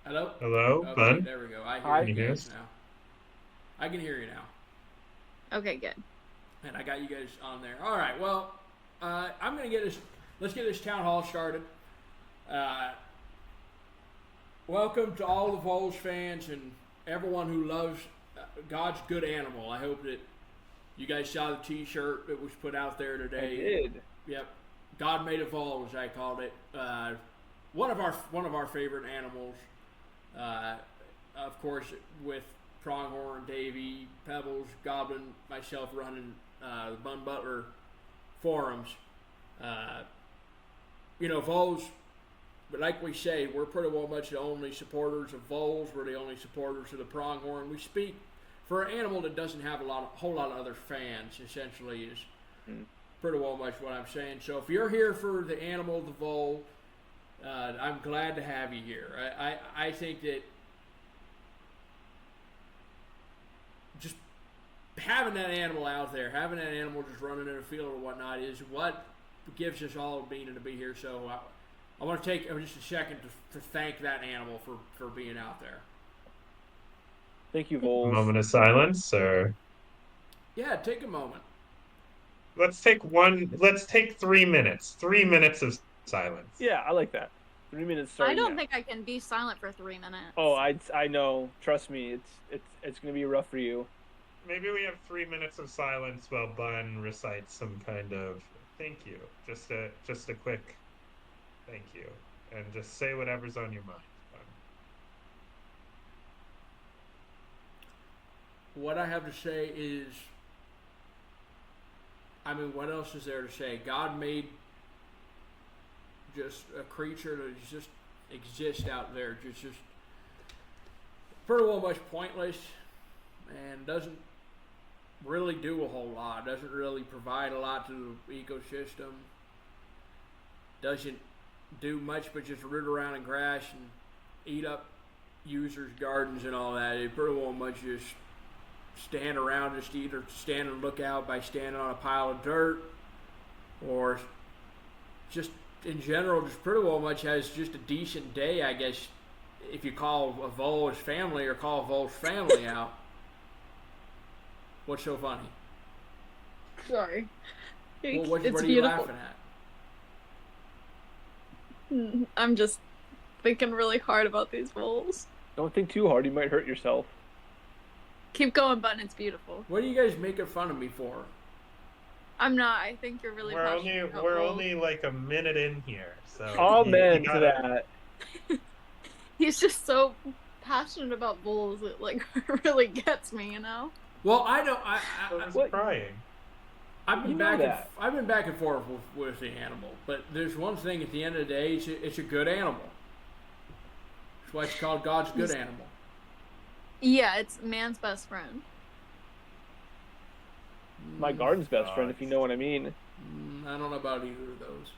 Hello? Hello, Okay, bud. there we go. I hear Hi. you Can you hear guys us? now. I can hear you now. Okay, good. And I got you guys on there. All right, well, I'm going to get this, let's get this town hall started. Uh, Welcome to all the Voles fans and everyone who loves God's good animal. I hope that you guys saw the T-shirt that was put out there I today. did. Yep, God made a Voles, I called it. One of our favorite animals. Uh, of course, with Pronghorn, Davy, Pebbles, Goblin, myself running the Bun Butler forums. Uh, Voles. But like we say, we're pretty well much the only supporters of Voles. We're the only supporters of the Pronghorn. We speak for an animal that doesn't have whole lot of other fans. Essentially, is pretty well much what I'm saying. So if you're here for the animal, the vole, I'm glad to have you here. I think that just having that animal out there, having that animal just running in a field or whatnot, is what gives us all meaning to be here. So I want to take just a second to thank that animal for being out there. Thank you, A Voles. moment of silence, or Yeah, take a moment. let's take 3 minutes. 3 minutes of silence. Yeah, I like that. 3 minutes I starting don't now. think I can be silent for 3 minutes. Oh, I know. Trust me, it's gonna be rough for you. Maybe we have 3 minutes of silence while Bun recites some kind of thank you. Just a quick thank you. And just say whatever's on your mind, Bun. What I have to say is, what else is there to say? God made just a creature that just exists out there, just pretty well much pointless, and doesn't really do a whole lot. Doesn't really provide a lot to the ecosystem. Doesn't do much but just root around in grass and eat up users' gardens and all that. It pretty well much just stand around, just either stand and look out by standing on a pile of dirt, or just in general, just pretty well much has just a decent day, I guess, if you call a Voles family or call a Voles family out. What's so funny? Sorry. Well, what It's are you beautiful. laughing at? I'm just thinking really hard about these bowls. Don't think too hard; you might hurt yourself. Keep going, Bun. It's beautiful. What are you guys making fun of me for? I'm not. I think you're really We're only passionate about we're bowls. only like a minute in here, so Amen you to gotta. that. He's just so passionate about bowls. It like really gets me, you know. Well, I don't. I was What? crying. I've been You know back that. I've been back and forth with the animal, but there's one thing. At the end of the day, it's a good animal. That's why it's called God's good animal. Yeah, it's man's best friend. My garden's best friend, if you know what I mean. I don't know about either of those.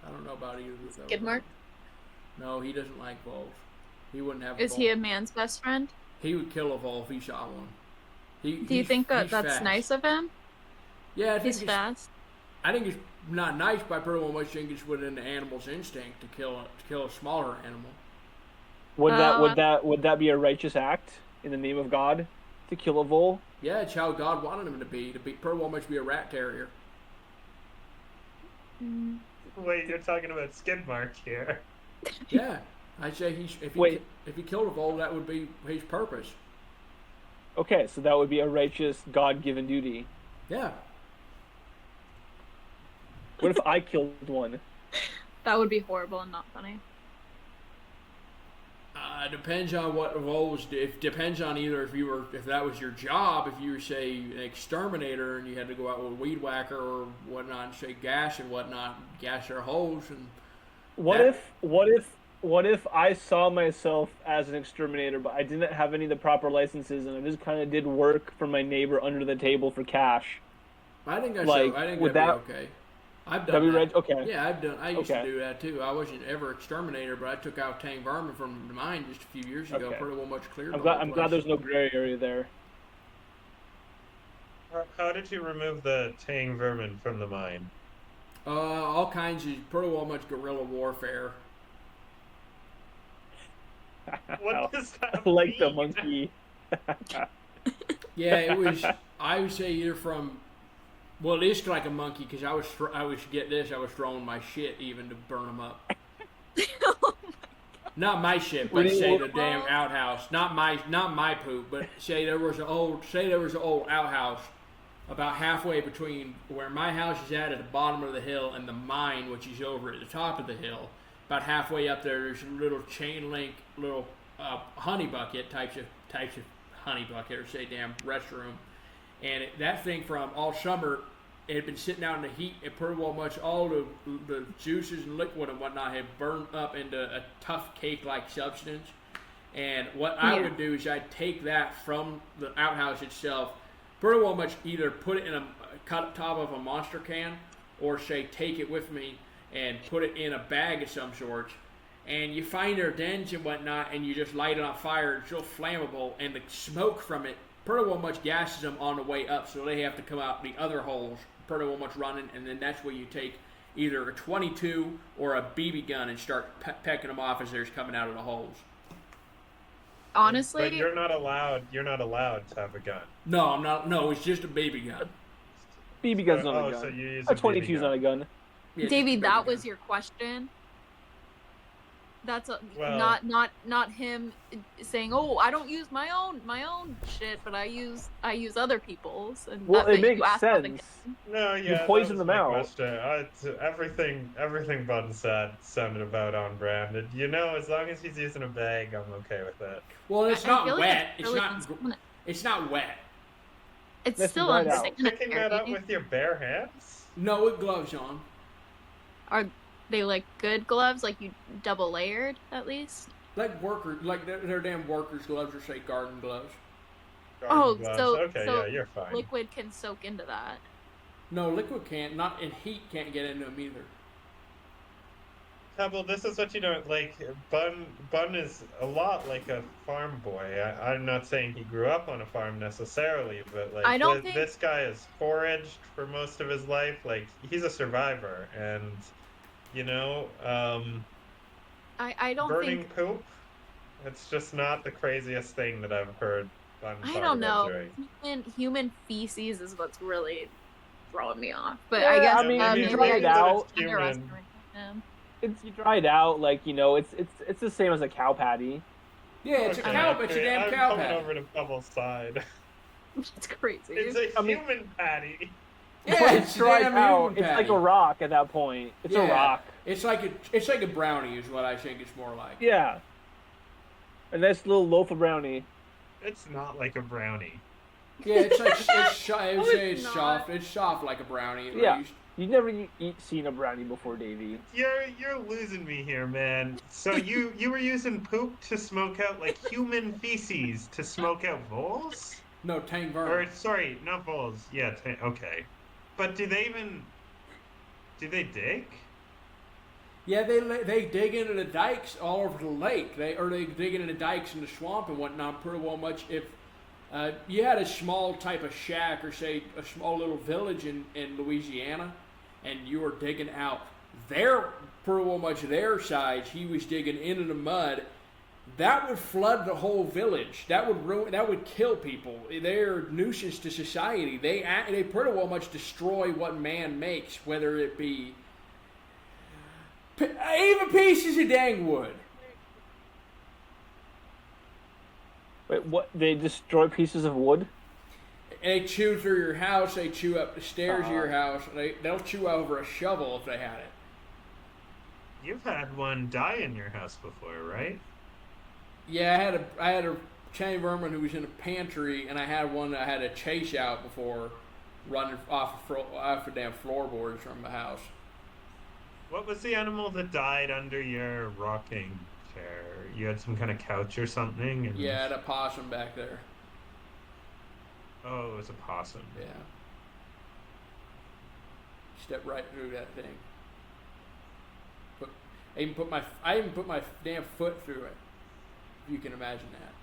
I don't know about either of those. Skidmark? No, he doesn't like voles. He wouldn't have. Is he a man's best friend? He would kill a vole if he shot one. Do you think he's that's fast. nice of him? Yeah, I think He's fast. I think it's not nice, but I pretty well much think it's within the animal's instinct to kill a smaller animal. Would that be a righteous act in the name of God to kill a vole? Yeah, it's how God wanted him to be pretty well much be a rat terrier. Wait, you're talking about Skidmark here. Yeah, I'd say Wait. if he killed a vole, that would be his purpose. Okay, so that would be a righteous, God-given duty. Yeah. What if I killed one? That would be horrible and not funny. Depends on what voles do. Depends on either if that was your job, if you were say an exterminator and you had to go out with a weed whacker or whatnot, and say gas and whatnot, gas their holes and What if I saw myself as an exterminator, but I didn't have any of the proper licenses, and I just kind of did work for my neighbor under the table for cash? I think that's Like, I think would that'd be okay. I've done That'd be that. right. Okay. Yeah, I used to Okay. do that too. I wasn't ever exterminator, but I took out tame vermin from mine just a few years ago. Okay. Pretty well much cleared. I'm glad there's no gray area there. How did you remove the tang vermin from the mine? All kinds of pretty well much guerrilla warfare. What does that Like the mean? monkey. Yeah, it was. I would say either from. Well, it is like a monkey because I was get this. I was throwing my shit even to burn them up. Not my shit, What but do you say want? the damn outhouse. Not my poop, but say there was an old outhouse about halfway between where my house is at the bottom of the hill and the mine, which is over at the top of the hill. About halfway up there, there's a little chain link, little honey bucket types of honey bucket, or say damn restroom, and that thing from all summer. It had been sitting out in the heat, and pretty well much all the juices and liquid and whatnot had burned up into a tough cake-like substance. And what I would do is I'd take that from the outhouse itself, pretty well much either put it in a top of a monster can, or say take it with me and put it in a bag of some sort. And you find their dens and whatnot, and you just light it on fire. It's so flammable, and the smoke from it pretty well much gases them on the way up, so they have to come out the other holes pretty well much running, and then that's where you take either a 22 or a BB gun and start pecking them off as they're coming out of the holes. Honestly, But you're not allowed to have a gun. No, I'm not. No, it's just a BB gun. BB gun's not a gun. So you use A 22 is not a gun. Yeah, Davey, just a BB that gun. was your question. That's Well- not him saying, "Oh, I don't use my own shit, but I use other people's." And Well, that it bit you makes asked about the sense. No, yeah. poison that was them my out. Question. Everything Bun said sounded about on brand. And, as long as he's using a bag, I'm okay with that. Well, it's I not feel like wet. it's really unsanitary. It's not wet. It's Let's still find out. Picking that up unsanitary. with your bare hands? No, with gloves on. Are they like good gloves, like you double layered at least? Like workers, like they're damn workers' gloves, or say garden gloves. Oh, Garden gloves. so- Okay, so yeah, you're fine. Liquid can soak into that. No, liquid can't. Not in heat can't get into them either. Well, this is what you don't like. Bun is a lot like a farm boy. I'm not saying he grew up on a farm necessarily, but like I don't think- this guy is foraged for most of his life. Like he's a survivor, and I don't burning think poop. It's just not the craziest thing that I've heard Bun I talk don't about know. doing. Human feces is what's really throwing me off. But Yeah, I guess I mean, you maybe dry I it just out. underestimated him. You dry it out, like it's the same as a cow patty. Yeah, it's a cow. It's a damn I'm cow coming patty. over to Bubble's side. It's crazy. It's a I mean- human patty. Yeah, But it's it's dried damn out. human It's like patty. a rock at that point. It's a Yeah. rock. It's like a brownie is what I think it's more like. Yeah. A nice little loaf of brownie. It's not like a brownie. Yeah, it's like I would No, say it's it's not. soft. It's soft like a brownie. At Yeah. least. You've never seen a brownie before, Davey. You're losing me here, man. So you were using poop to smoke out like human feces to smoke out voles? No, Tang Or Vermin. sorry, not voles. Yeah, okay. But do they dig? Yeah, they dig into the dikes all over the lake. They dig into the dikes in the swamp and whatnot. Pretty well much if you had a small type of shack or say a small little village in Louisiana, and you were digging out pretty well much their sides. He was digging into the mud. That would flood the whole village. That would kill people. They're a nuisance to society. They pretty well much destroy what man makes, whether it be even pieces of dang wood. Wait, what? They destroy pieces of wood? And they chew through your house. They chew up the stairs of your house. They'll chew over a shovel if they had it. You've had one die in your house before, right? Yeah, I had a chain vermin who was in a pantry, and I had one that I had to chase out before running off the damn floorboards from the house. What was the animal that died under your rocking chair? You had some kind of couch or something? And... Yeah, I had a possum back there. Oh, it was a possum. Yeah. Stepped right through that thing. I even put my damn foot through it. If you can imagine that.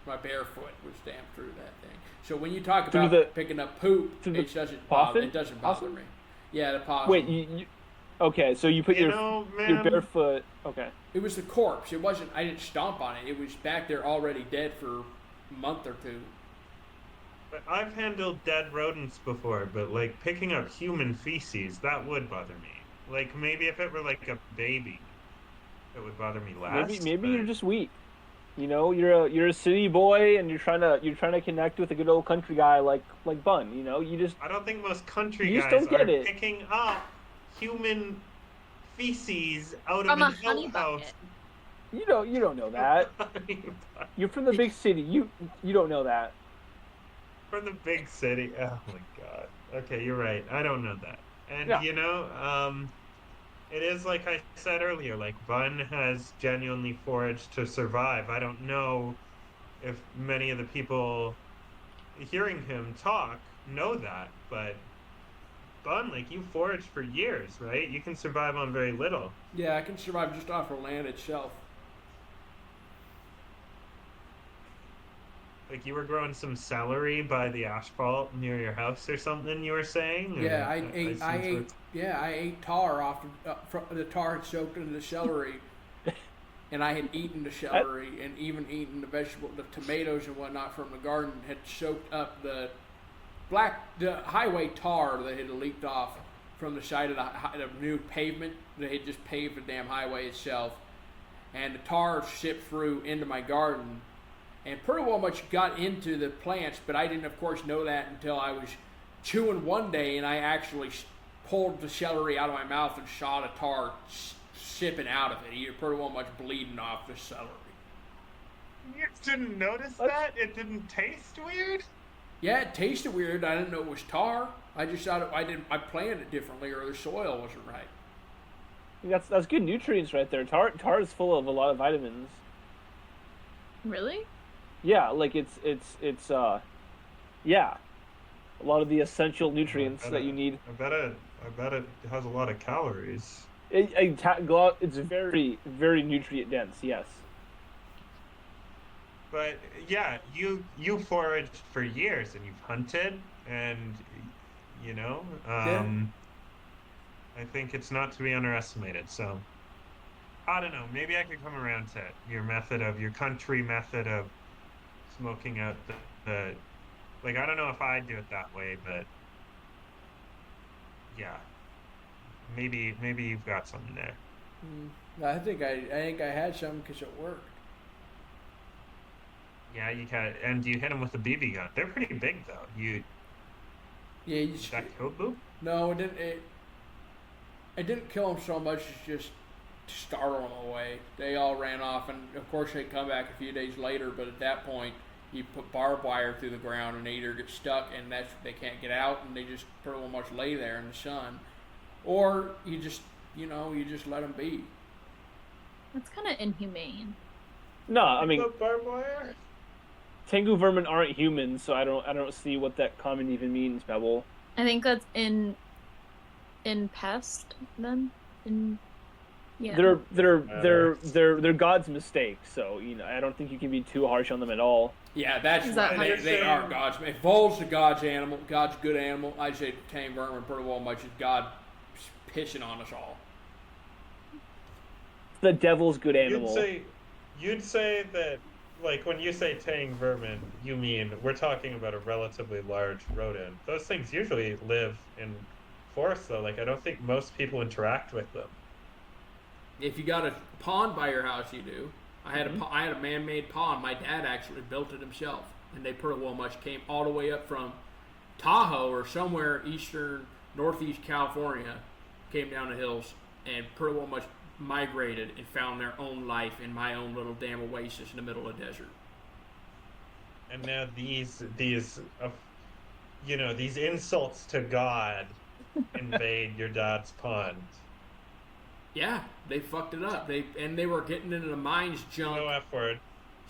My bare foot was stamped through that thing. So when you talk Through about the- picking up poop, through the it doesn't bother possum? me. Yeah, the possum. Wait, Okay, so you put You your know, your man, barefoot. Okay. It was the corpse. It wasn't. I didn't stomp on it. It was back there already dead for a month or two. I've handled dead rodents before, but like picking up human feces, that would bother me. Like maybe if it were like a baby, it would bother me Maybe less, maybe you're but just weak. You know, you're a city boy and you're trying to connect with a good old country guy like Bun. You know, I don't think most country you just guys don't get are it. picking up human feces out of From an a honey outhouse. bucket. You don't know that. You're from the big city. You don't know that. From the big city. Oh my God. Okay, you're right. I don't know that. And Yeah. it is like I said earlier, like Bun has genuinely foraged to survive. I don't know if many of the people hearing him talk know that, but Bun, like you foraged for years, right? You can survive on very little. Yeah, I can survive just off of land itself. Like you were growing some celery by the asphalt near your house or something, you were saying? Yeah, Or I ate. I seem to ate. Yeah, I ate tar off from the tar had soaked into the celery, and I had eaten the I, celery and even eaten the vegetable, the tomatoes and whatnot from the garden had soaked up the highway tar that had leaked off from the side of the new pavement. They had just paved the damn highway itself, and the tar sipped through into my garden, and pretty well much got into the plants. But I didn't, of course, know that until I was chewing one day, and I actually pulled the celery out of my mouth and saw the tar sipping out of it. You're pretty well much bleeding off the celery. You didn't notice What? that? It didn't taste weird? Yeah, it tasted weird. I didn't know it was tar. I just thought I planted it differently, or the soil wasn't right. that's good nutrients right there. Tar is full of a lot of vitamins. Really? Yeah, like yeah, a lot of the essential I nutrients bet that you it, need. I bet it has a lot of calories. It's very very nutrient dense. Yes. But yeah, you foraged for years and you've hunted and you know, Yeah. I think it's not to be underestimated. So I don't know. Maybe I could come around to your country method of smoking out the like. I don't know if I'd do it that way, but yeah, maybe you've got something there. I think I had some because it worked. Yeah, you can. And you hit them with a BB gun. They're pretty big though. Yeah, you Did that kill Boo? no, it didn't. It didn't kill them so much as just to startle them away. They all ran off, and of course they come back a few days later. But at that point, you put barbed wire through the ground, and they either get stuck, and they can't get out, and they just pretty much lay there in the sun, or you just let them be. That's kind of inhumane. No, I You mean put barbed wire? Tengu vermin aren't humans, so I don't see what that comment even means, Pebble. I think that's in pest then. Yeah. They're God's mistake, so I don't think you can be too harsh on them at all. Yeah, that's Is that right. how They, you're they are saying? God's. If Voles the God's animal, God's good animal, I'd say tame vermin pretty well much is God pissing on us all. The devil's good You'd animal. say that like when you say tang vermin, you mean we're talking about a relatively large rodent. Those things usually live in forests though. Like I don't think most people interact with them. If you got a pond by your house, you do. I had a man-made pond. My dad actually built it himself, and they pretty well much came all the way up from Tahoe or somewhere northeast California, came down the hills, and pretty well much migrated and found their own life in my own little damn oasis in the middle of the desert. And now these these insults to God invade your dad's pond. Yeah, they fucked it up. They were getting into the mines junk. No F word.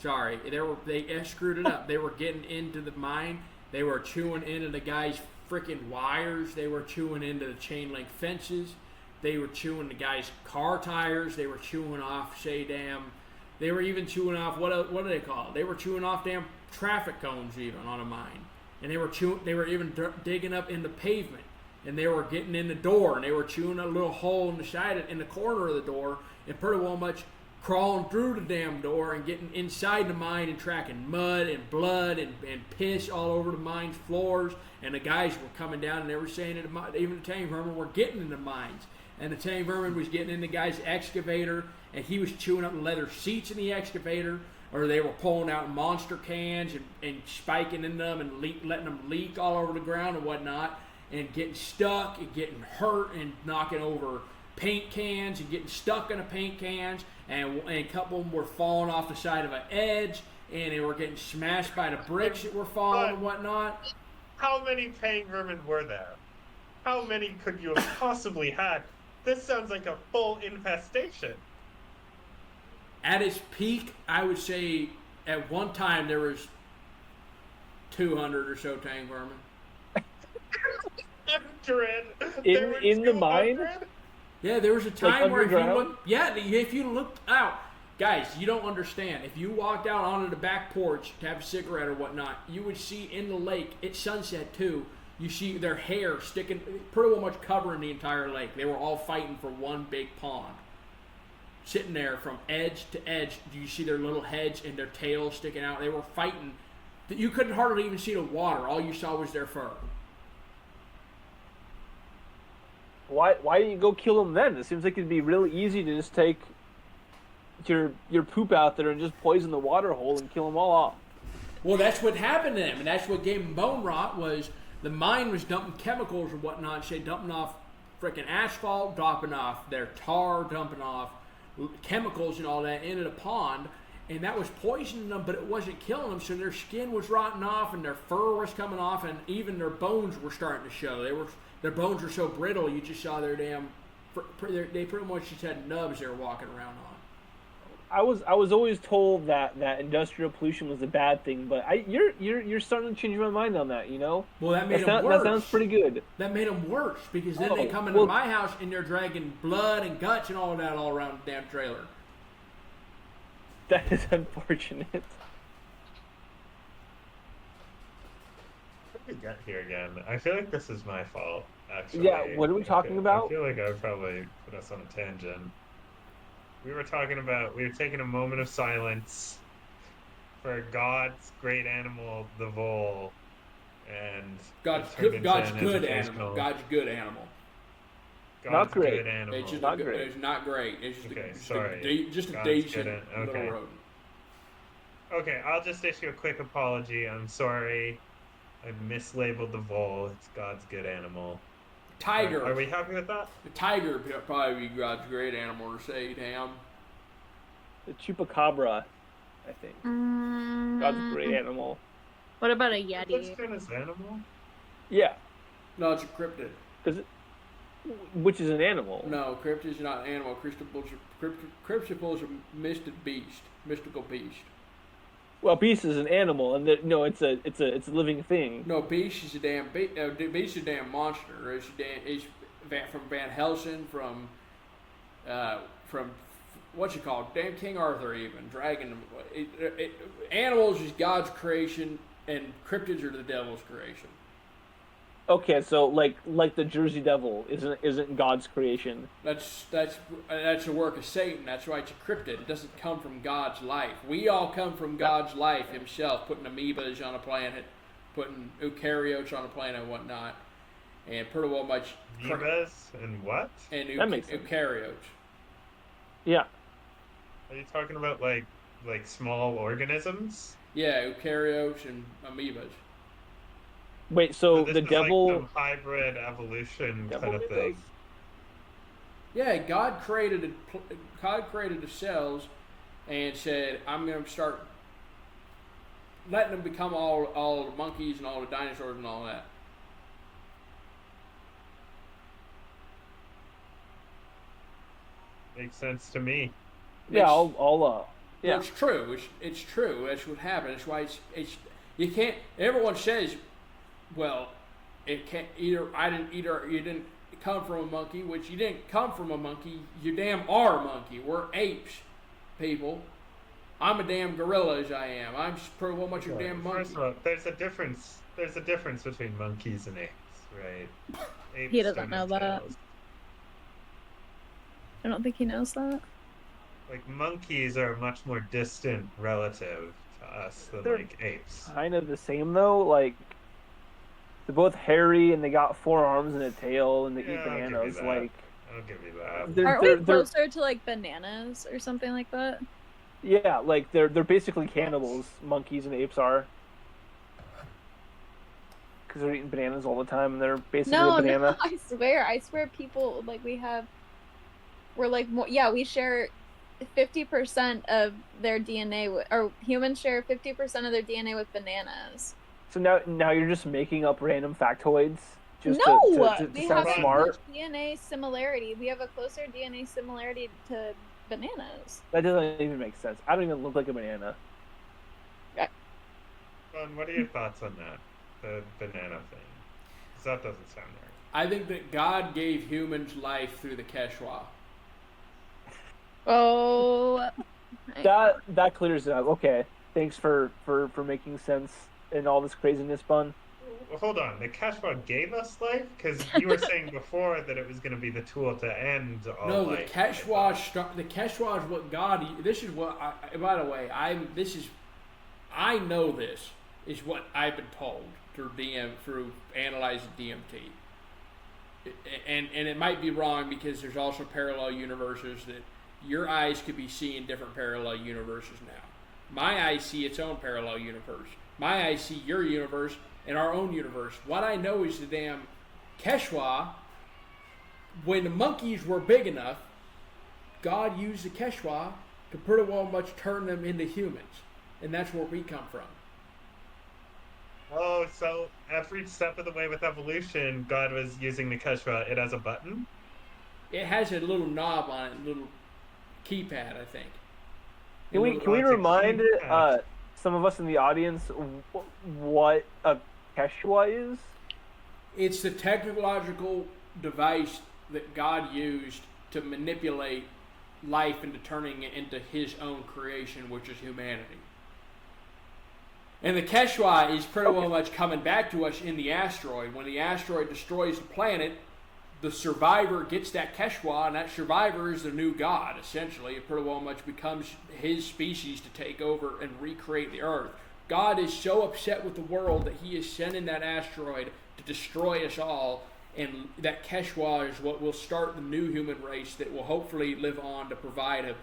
Sorry, they screwed it up. They were getting into the mine. They were chewing into the guy's freaking wires. They were chewing into the chain link fences. They were chewing the guy's car tires. They were chewing off, they were even chewing off, what do they call it? They were chewing off damn traffic cones even on a mine. And they were even digging up in the pavement and they were getting in the door, and they were chewing a little hole in the side, in the corner of the door, and pretty well much crawling through the damn door and getting inside the mine and tracking mud and blood and piss all over the mine's floors. And the guys were coming down and they were saying that even the tame vermin were getting in the mines. And the tame vermin was getting in the guy's excavator, and he was chewing up the leather seats in the excavator, or they were pulling out monster cans and spiking in them and letting them leak all over the ground and whatnot, and getting stuck and getting hurt and knocking over paint cans and getting stuck in the paint cans, and a couple of them were falling off the side of an edge, and they were getting smashed by the bricks that were falling and whatnot. How many tame vermin were there? How many could you have possibly had? This sounds like a full infestation. At its peak, I would say at one time there was 200 or so tame vermin. 100? In the mine? Yeah, there was a time where underground? if you looked out, guys, you don't understand. If you walked out onto the back porch to have a cigarette or whatnot, you would see in the lake at sunset too. You see their hair sticking, pretty well much covering the entire lake. They were all fighting for one big pond, sitting there from edge to edge. You see their little heads and their tails sticking out. They were fighting. You couldn't hardly even see the water. All you saw was their fur. Why didn't you go kill them then? It seems like it'd be really easy to just take your poop out there and just poison the water hole and kill them all off. Well, that's what happened to them, and that's what gave them bone rot. Was the mine was dumping chemicals or whatnot, say dumping off freaking asphalt, dropping off their tar, dumping off chemicals and all that into the pond, and that was poisoning them, but it wasn't killing them. So their skin was rotting off, and their fur was coming off, and even their bones were starting to show. Their bones were so brittle, you just saw their damn. They pretty much just had nubs they were walking around on. I was always told that industrial pollution was a bad thing, but you're starting to change my mind on that. You know. Well, that made them worse. That sounds pretty good. That made them worse because then they come into my house and they're dragging blood and guts and all of that all around the damn trailer. That is unfortunate. How did we get here again? I feel like this is my fault, actually. Yeah, what are we talking about? I feel like I would probably put us on a tangent. We were taking a moment of silence for God's great animal, the vole, and God's good animal. God's good animal. Not great. Good animal. It's just not great. It's not great. It's just okay, just a God's decent okay. little rodent. Okay, I'll just issue a quick apology. I'm sorry. I mislabeled the vole. It's God's good animal. Tiger. Are we happy with that? The tiger would probably be God's great animal to say, damn. The chupacabra, I think. God's great animal. What about a Is that yeti? kind of animal? Yeah, No, it's a cryptid. which is an animal. No, cryptid's not an animal. Cryptid's a mystical beast. Well, beast is an animal, and it's a living thing. No, beast is a damn beast is a damn monster. It's from Van Helsing, from what's it called? Damn King Arthur, even dragon. Animals is God's creation, and cryptids are the devil's creation. Okay, so like the Jersey Devil isn't God's creation. That's a work of Satan. That's why it's a cryptid. It doesn't come from God's life. We all come from God's life Himself, putting amoebas on a planet, putting eukaryotes on a planet and whatnot, and pretty well much Amoebas and what? and That makes sense. eukaryotes. Yeah. Are you talking about like small organisms? Yeah, eukaryotes and amoebas. Wait, so this the is devil? like some hybrid evolution Devil kind of does. thing. Yeah, God created the cells and said, "I'm going to start letting them become all the monkeys and all the dinosaurs and all that." Makes sense to me. Yeah, I'll yeah. Well, it's true. It's true. That's what happened. That's why it's you can't. Everyone says, well, it can't either. You didn't come from a monkey, which you didn't come from a monkey. You damn are a monkey. We're apes, people. I'm a damn gorilla as I am. I'm pretty well much a damn monkey. First of all, there's a difference. There's a difference between monkeys and apes. right. Apes He doesn't don't know have that. tails. I don't think he knows that. Like monkeys are a much more distant relative to us than They're like apes. kind of the same though. Like they're both hairy and they got 4 arms and a tail and they eat Yeah, I'll give you bananas. that. Like I'll give you that. they're Aren't we they're, they're closer to like bananas or something like that? yeah, like they're basically cannibals. Monkeys and apes are because they're eating bananas all the time and they're basically a No, no, banana. I swear, people like we're like yeah, we share 50% of their DNA, or humans share 50% of their DNA with bananas. So now you're just making up random factoids just No, to we sound have as smart. much DNA similarity. We have a closer DNA similarity to bananas. That doesn't even make sense. I don't even look like a banana. Ron, what are your thoughts on that? The banana thing? 'Cause that doesn't sound right. I think that God gave humans life through the Quechua. Oh, That clears it up. Okay, thanks for making sense in all this craziness, Bun. Well, hold on. The Quechua gave us life? Because you were saying before that it was going to be the tool to end all No, life. the Quechua is what God. This is what. By the way, I know this is what I've been told through analyzing DMT. And it might be wrong because there's also parallel universes that your eyes could be seeing different parallel universes now. My eyes see its own parallel universe. My eyes see your universe and our own universe. What I know is the damn Quechua, when the monkeys were big enough, God used the Quechua to pretty well much turn them into humans. And that's where we come from. Oh, so every step of the way with evolution, God was using the Quechua. It has a button? It has a little knob on it, a little keypad, I think. Can we it's a remind keypad. some of us in the audience what a Quechua is? It's the technological device that God used to manipulate life into turning it into His own creation, which is humanity. And the Quechua is pretty well much coming back to us in the asteroid. When the asteroid destroys the planet, the survivor gets that Quechua, and that survivor is the new God, essentially. It pretty well much becomes his species to take over and recreate the Earth. God is so upset with the world that He is sending that asteroid to destroy us all, and that Quechua is what will start the new human race that will hopefully live on to provide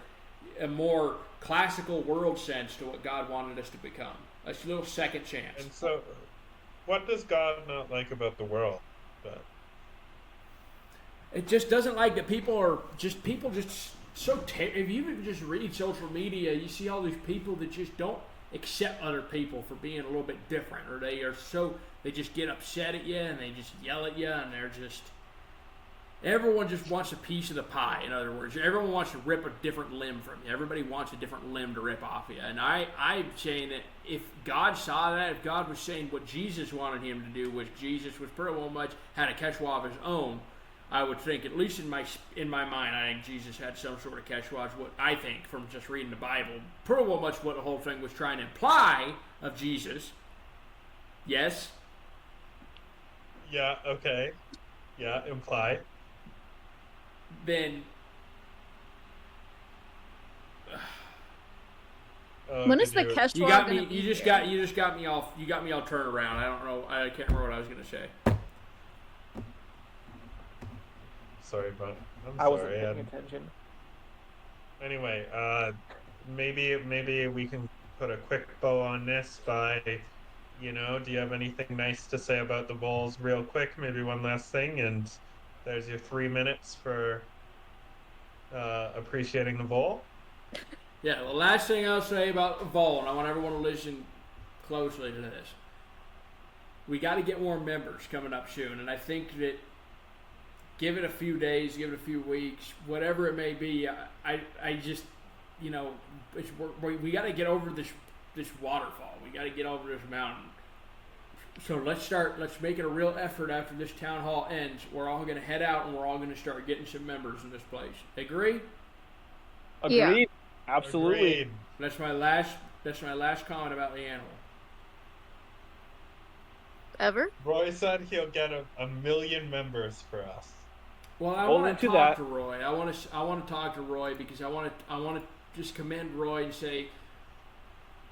a more classical world sense to what God wanted us to become. A little second chance. And so, what does God not like about the world? But It just doesn't like that people just so if you even just read social media, you see all these people that just don't accept other people for being a little bit different, or they just get upset at you and they just yell at you, and everyone just wants a piece of the pie. In other words, everyone wants to rip a different limb from you. Everybody wants a different limb to rip off you. And I'm saying that if God saw that, if God was saying what Jesus wanted Him to do, which Jesus was pretty well much had a Quechua of His own, I would think, at least in my mind, I think Jesus had some sort of Quechua. What I think from just reading the Bible, pretty well much what the whole thing was trying to imply of Jesus. Yes. yeah, okay. Yeah, imply. Then when did is the you- Quechua you got gonna me. be You just here? got me all. You got me all turned around. I don't know. I can't remember what I was gonna say. Sorry, but I'm I wasn't sorry. paying attention. Anyway, maybe we can put a quick bow on this by, do you have anything nice to say about the Voles real quick? Maybe one last thing, and there's your 3 minutes for appreciating the Vole. Yeah, the last thing I'll say about Vol, and I want everyone to listen closely to this. We got to get more members coming up soon, and I think that give it a few days, give it a few weeks, whatever it may be. I just, we got to get over this waterfall. We got to get over this mountain. So let's make it a real effort after this town hall ends. We're all going to head out, and we're all going to start getting some members in this place. Agree? Agreed. Yeah. Absolutely. Agreed. That's my last comment about the animal. Ever? Roy said he'll get a million members for us. Well, I Hold want to into talk that. to Roy. I want to talk to Roy because I want to just commend Roy and say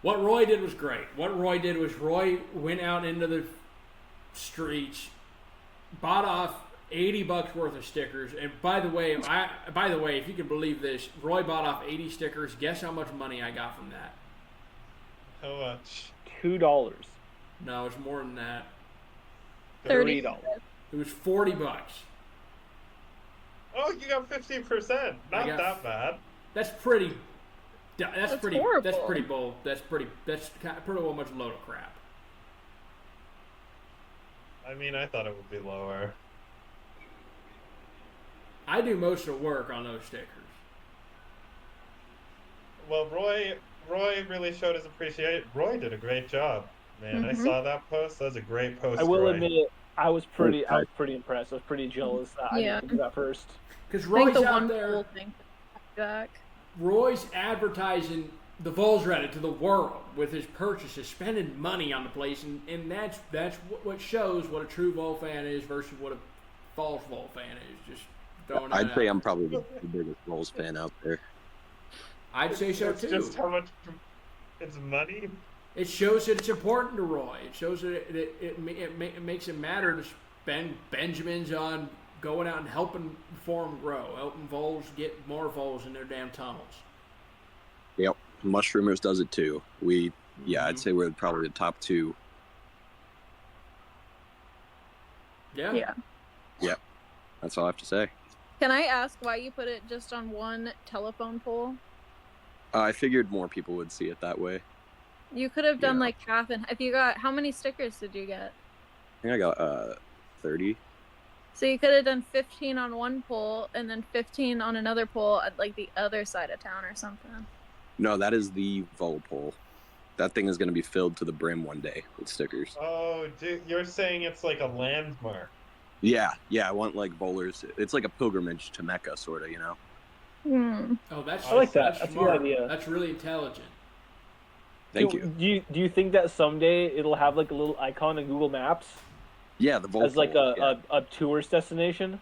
what Roy did was great. What Roy did was Roy went out into the streets, bought off $80 worth of stickers. And by the way, if you can believe this, Roy bought off 80 stickers. Guess how much money I got from that? How much? $2. No, it's more than that. $30. It was $40. Oh, you got 15%. Not that bad. That's pretty. That's pretty. horrible. That's pretty bold. That's pretty well much load of crap. I mean, I thought it would be lower. I do most of the work on those stickers. Well, Roy really showed his appreciation. Roy did a great job, man. I saw that post. That was a great post. I will Roy. admit it. I was pretty impressed. I was pretty jealous that Yeah. I didn't do that first. Because I think Roy's the out one there. cool thing back. Roy's advertising the Voles Reddit to the world with his purchases, spending money on the place, and that's what shows what a true Vol fan is versus what a false Vol fan is. Just throwing that I'd say out. I'm probably the biggest Voles fan out there. I'd say so It's too. just how much it's money. It shows that it's important to Roy. It shows that it makes it matter to spend Benjamins on going out and helping the forum grow, helping Voles get more Voles in their damn tunnels. Yep. Mushroomers does it too. I'd say we're probably the top two. Yeah. Yeah. That's all I have to say. Can I ask why you put it just on one telephone pole? I figured more people would see it that way. You could have done Yeah. like half and if you got how many stickers did you get? I think I got 30. So you could have done 15 on one pole and then 15 on another pole at like the other side of town or something. No, that is the Vol pole. That thing is going to be filled to the brim one day with stickers. Oh, dude, you're saying it's like a landmark. Yeah. I want like Volers. It's like a pilgrimage to Mecca, sort of, you know? Hmm. Oh, that's I like that. That's That's a smart. good idea. That's really intelligent. Thank you. Do you think that someday it'll have like a little icon in Google Maps Yeah, the Vol as like pole, a tourist destination?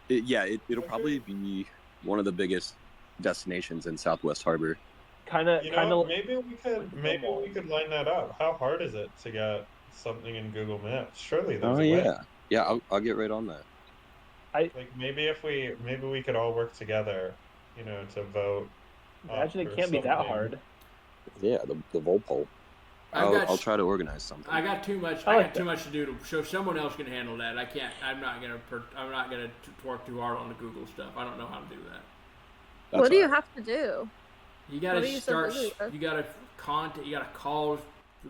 It'll probably be one of the biggest destinations in Southwest Harbor. Kind of. Maybe we could line that up. How hard is it to get something in Google Maps? Surely there's a way. Yeah. I'll get right on that. Like maybe we could all work together, to vote. Imagine for it can't be that something. hard. Yeah, the Vol pole. I'll try to organize something. I got too much. I I like got too much to do, so someone else can handle that. I can't. I'm not gonna work too hard on the Google stuff. I don't know how to do that. That's What do you all right. have to do? You What gotta are you so start. busy with? You gotta contact. You gotta call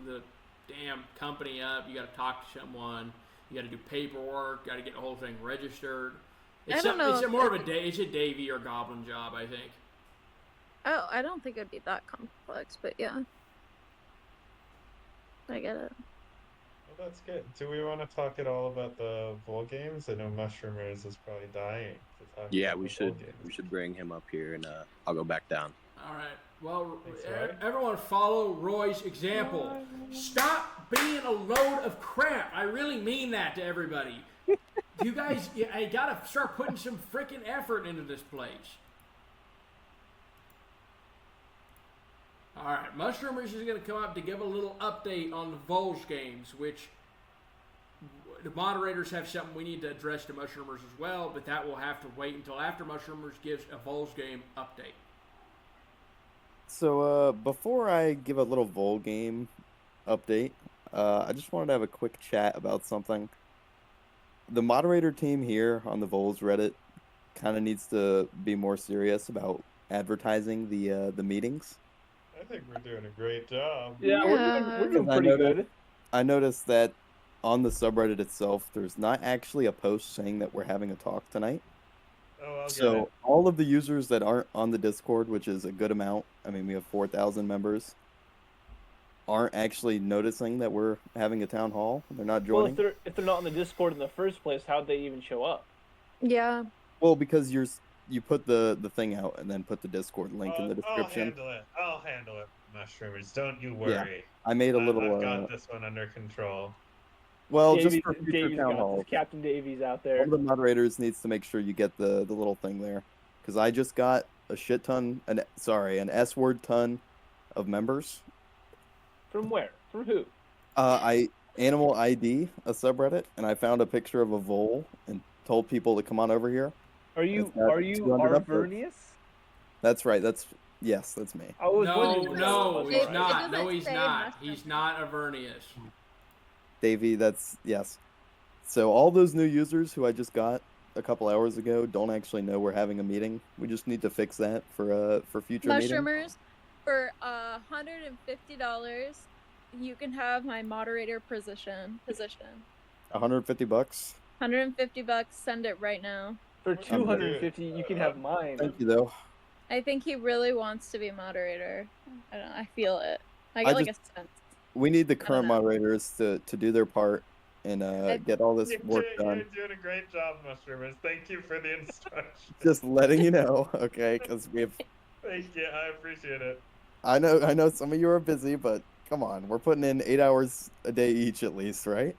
the damn company up. You gotta talk to someone. You gotta do paperwork. Gotta get the whole thing registered. It's don't know It's if more of a it- day. It's a Davy or Goblin job, I think. Oh, I don't think it'd be that complex, but yeah. I get it. Well, that's good. Do we want to talk at all about the Vol games? I know Mushroomers is probably dying to talk Yeah, about we the should Vol games. bring him up here, and I'll go back down. All right. Well, Thanks, Roy. everyone follow Roy's example. Stop being a load of crap. I really mean that to everybody. You guys, I gotta start putting some freaking effort into this place. All right, Mushroomers is going to come up to give a little update on the Voles games, which the moderators have something we need to address to Mushroomers as well, but that will have to wait until after Mushroomers gives a Voles game update. So, before I give a little Vol game update, I just wanted to have a quick chat about something. The moderator team here on the Voles Reddit kind of needs to be more serious about advertising the meetings. I think we're doing a great job. Yeah, we're doing I pretty noticed- good. I noticed that on the subreddit itself, there's not actually a post saying that we're having a talk tonight. Oh, I'll get So it. all of the users that aren't on the Discord, which is a good amount, I mean, we have 4,000 members, aren't actually noticing that we're having a town hall. They're not Well, joining. if they're not on the Discord in the first place, how'd they even show up? Yeah. Well, because you put the thing out and then put the Discord link in the I'll description. I'll handle it, Mushroomers. Don't you worry. I made a little. I've got this one under control. Well, Davies, just for future Davies town got hall, this. Captain Davies out one there. of the moderators needs to make sure you get the little thing there, because I just got a shit ton, an S-word ton of members. From where? From who? I Animal ID, a subreddit, and I found a picture of a vole and told people to come on over here. Are It's you got 200 upvotes. Arvernius? That's right. That's me. I was No, wondering. no, It he's It not. doesn't No, he's say not. mushroom. He's not Avernius. Davey, that's yes. So all those new users who I just got a couple hours ago don't actually know we're having a meeting. We just need to fix that for future meetings. Mushroomers, for $150, you can have my moderator position. $150. $150. Send it right now. For 250, you can have mine. Thank you though. I think he really wants to be moderator. I don't know. I feel it. I I get like just- a sense. We need the current know. moderators to do their part and get all this work You're done. doing a great job, Mushroomers. Thank you for the instruction. Just letting you know, okay? Because we have. Thank you. I appreciate it. I know some of you are busy, but come on, we're putting in 8 hours a day each at least, right?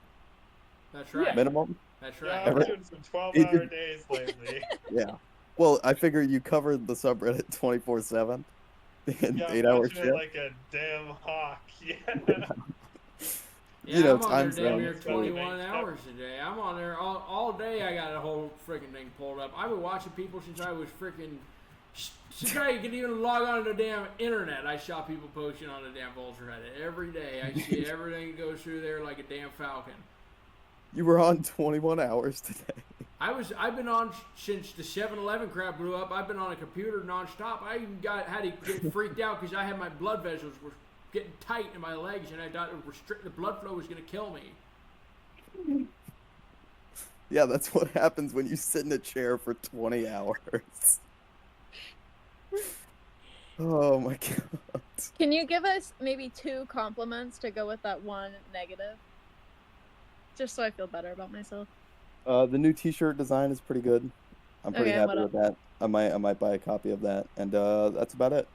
That's right. Minimum. That's Yeah, right. I'm doing some 12-hour days lately. Yeah. Well, I figure you covered the subreddit 24/7 in Yeah, 8 hour watching it shift. like a damn hawk. Yeah. Yeah, You know, I'm on time's there damn down. near 21 hours a day. I'm on there all day. I got a whole freaking thing pulled up. I've been watching people since I was freaking. Since I could even log on to the damn internet, I saw people posting on the damn Voles Reddit every day. I see everything that goes through there like a damn falcon. You were on 21 hours today. I've been on since the 7-Eleven crap blew up. I've been on a computer nonstop. I even had to get freaked out because I had my blood vessels were getting tight in my legs, and I thought the blood flow was going to kill me. Yeah, that's what happens when you sit in a chair for 20 hours. Oh my god. Can you give us maybe 2 compliments to go with that one negative? Just so I feel better about myself. The new T-shirt design is pretty good. I'm pretty Okay, happy what with that. I might buy a copy of that, and that's about it.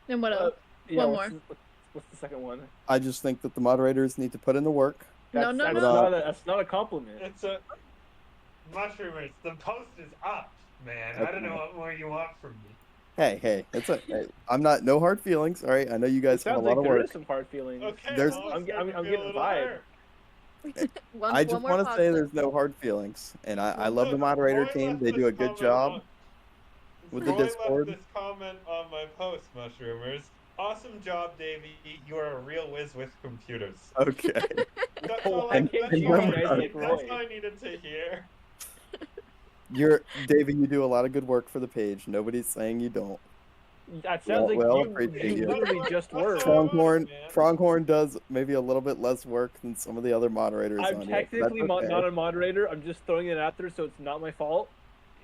And what else? Yeah, One what's the second one? I just think that the moderators need to put in the work. No, That's, no, that's no. That's not a compliment. It's a Mushroomers. The post is up, man. I don't know what more you want from me. Hey, hey, I'm not no hard feelings. All right, I know you guys have a Sounds lot like of there work. is some hard feelings. Okay, There's- well, I'm it's starting getting to feel the a little vibe. hurt. I just want want to say there's no hard feelings, and I love the moderator Roy team. left They this do a good comment job on- with the Roy Discord. left this comment on my post, Mushroomers. Awesome job, Davey. You are a real whiz with computers. Okay. That's all I, I can't that's keep all on I, like need, that's Roy. all I needed to hear. David, you do a lot of good work for the page. Nobody's saying you don't. That sounds like Well, you appreciate you. literally just work. That's Pronghorn, man. Pronghorn does maybe a little bit less work than some of the other moderators I'm on here. but technically that's okay. not a moderator. I'm just throwing it out there, so it's not my fault.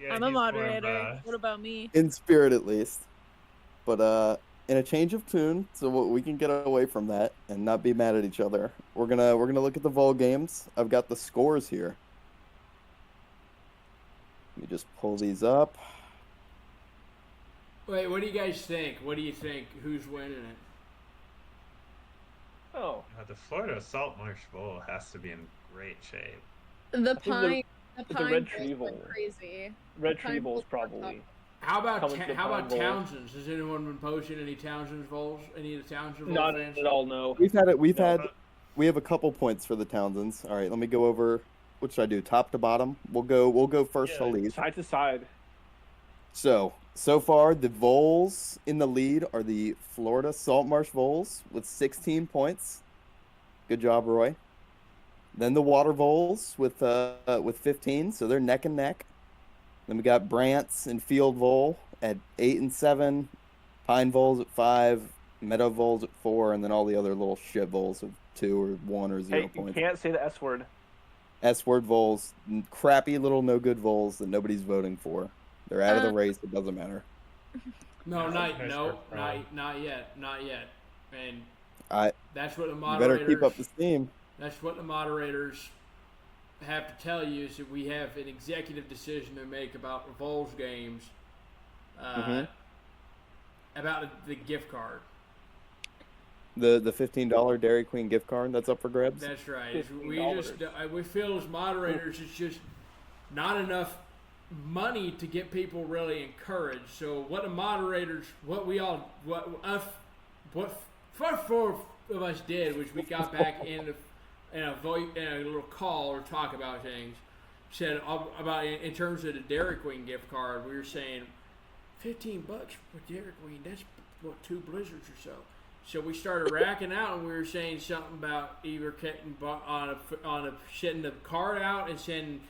Yeah, I'm a he's more of moderator. a- What about me? In spirit, at least. But in a change of tune, so we can get away from that and not be mad at each other. We're gonna look at the Vol games. I've got the scores here. Let me just pull these up. Wait, what do you guys think? What do you think? Who's winning it? Oh, The Florida Salt Marsh Bowl has to be in great shape. The think pine. The the pine red Bowls tree went bowl. crazy. Red Pine Tree Bowl's Bowls were probably. How about Coming to the how Pine about Bowl. Townsend's? Has anyone been posting any Townsend's Voles? Any of the Townsend Voles Not fans? at all, no. We've had it. No, We have a couple points for the Townsends. All right, let me go over. What should I do? Top to bottom. We'll go first Yeah, to lead. Side to side. So far, the Voles in the lead are the Florida Salt Marsh Voles with 16 points. Good job, Roy. Then the Water Voles with 15, so they're neck and neck. Then we got Brants and Field Vole at 8 and 7, Pine Voles at 5, Meadow Voles at 4, and then all the other little shit Voles of 2 or 1 or 0 Hey, you points. can't say the S word. S-word Voles, crappy little no good Voles that nobody's voting for. They're out of the Uh, race. It doesn't matter. No, Nice not work, Brian. not yet. And I that's what the you moderators. better keep up the steam. That's what the moderators have to tell you is that we have an executive decision to make about the Voles games, Mhm. about the gift card. The $15 Dairy Queen gift card that's up for grabs. That's right. $15. We feel as moderators, it's just not enough money to get people really encouraged. So what the moderators, what four of us did, which we got back in a little call or talk about things, said about in terms of the Dairy Queen gift card, we were saying $15 for Dairy Queen. That's what 2 blizzards or so. So we started racking out, and we were saying something about either setting the card out and saying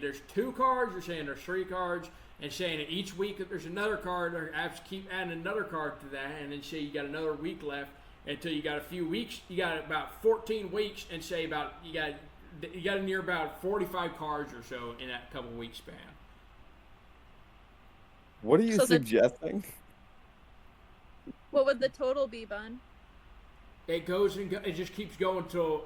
there's 2 cards, or saying there's 3 cards, and saying that each week that there's another card, or keep adding another card to that, and then say you got another week left until you got a few weeks. You got about 14 weeks, and say about you got near about 45 cards or so in that couple week span. What are you suggesting? What would the total be, Bun? It goes and it just keeps going till